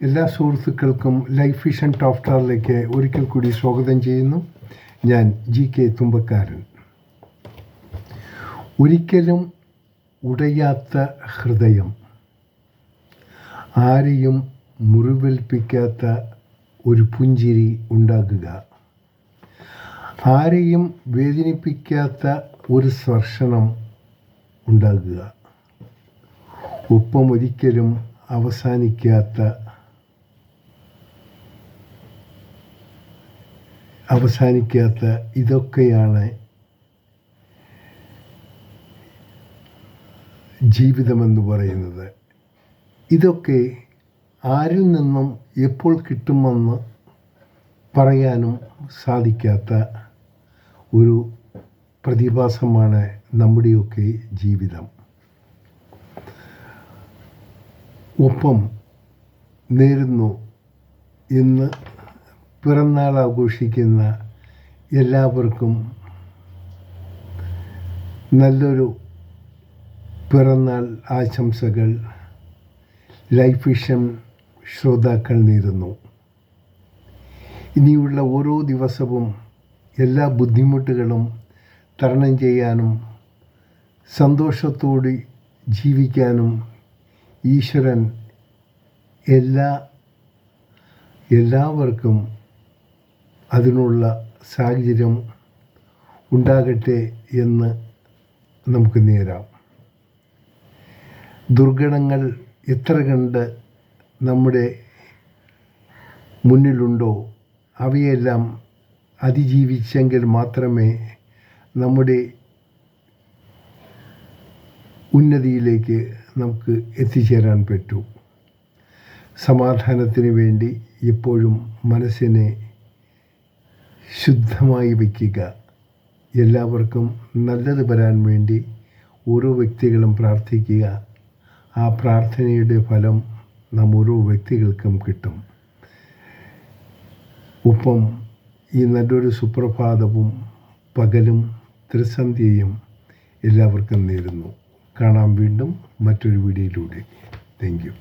എല്ലാ സുഹൃത്തുക്കൾക്കും life vision top സ്റ്റാറിലേക്ക് ഒരിക്കൽ കൂടി സ്വാഗതം ചെയ്യുന്നു. ഞാൻ GK തുമ്പക്കാരൻ. ഒരിക്കലും ഉടയാത്ത ഹൃദയം, ആരെയും മുറിവേൽപ്പിക്കാത്ത ഒരു പുഞ്ചിരി ഉണ്ടാകുക, ആരെയും വേദനിപ്പിക്കാത്ത ഒരു സ്പർശനം ഉണ്ടാകുക, ഒപ്പം ഒരിക്കലും അവസാനിക്കാത്ത ഇതൊക്കെയാണ് ജീവിതമെന്ന് പറയുന്നത്. ഇതൊക്കെ ആരിൽ നിന്നും എപ്പോൾ കിട്ടുമെന്ന് പറയാനും സാധിക്കാത്ത ഒരു പ്രതിഭാസമാണ് നമ്മുടെയൊക്കെ ജീവിതം. ഒപ്പം നേരുന്നു ഇന്ന് പിറന്നാൾ ആഘോഷിക്കുന്ന എല്ലാവർക്കും നല്ലൊരു പിറന്നാൾ ആശംസകൾ ലൈഫ് വിഷൻ ശ്രോതാക്കൾ നേരുന്നു. ഇനിയുള്ള ഓരോ ദിവസവും എല്ലാ ബുദ്ധിമുട്ടുകളും തരണം ചെയ്യാനും സന്തോഷത്തോടെ ജീവിക്കാനും ഈശ്വരൻ എല്ലാവർക്കും അതിനുള്ള സാഹചര്യം ഉണ്ടാകട്ടെ എന്ന് നമുക്ക് നേരാം. ദുർഘടങ്ങൾ എത്ര കണ്ട് നമ്മുടെ മുന്നിലുണ്ടോ അവയെല്ലാം അതിജീവിച്ചെങ്കിൽ മാത്രമേ നമ്മുടെ ഉന്നതിയിലേക്ക് നമുക്ക് എത്തിച്ചേരാൻ പറ്റൂ. സമാധാനത്തിന് വേണ്ടി എപ്പോഴും മനസ്സിനെ ശുദ്ധമായി വയ്ക്കുക. എല്ലാവർക്കും നല്ലത് വരാൻ വേണ്ടി ഓരോ വ്യക്തികളും പ്രാർത്ഥിക്കുക. ആ പ്രാർത്ഥനയുടെ ഫലം നാം ഓരോ വ്യക്തികൾക്കും കിട്ടും. ഒപ്പം ഈ നല്ലൊരു സുപ്രഭാതവും പകലും ത്രിസന്ധ്യയും എല്ലാവർക്കും നേരുന്നു. കാണാം വീണ്ടും മറ്റൊരു വീഡിയോയിലൂടെ. Thank you.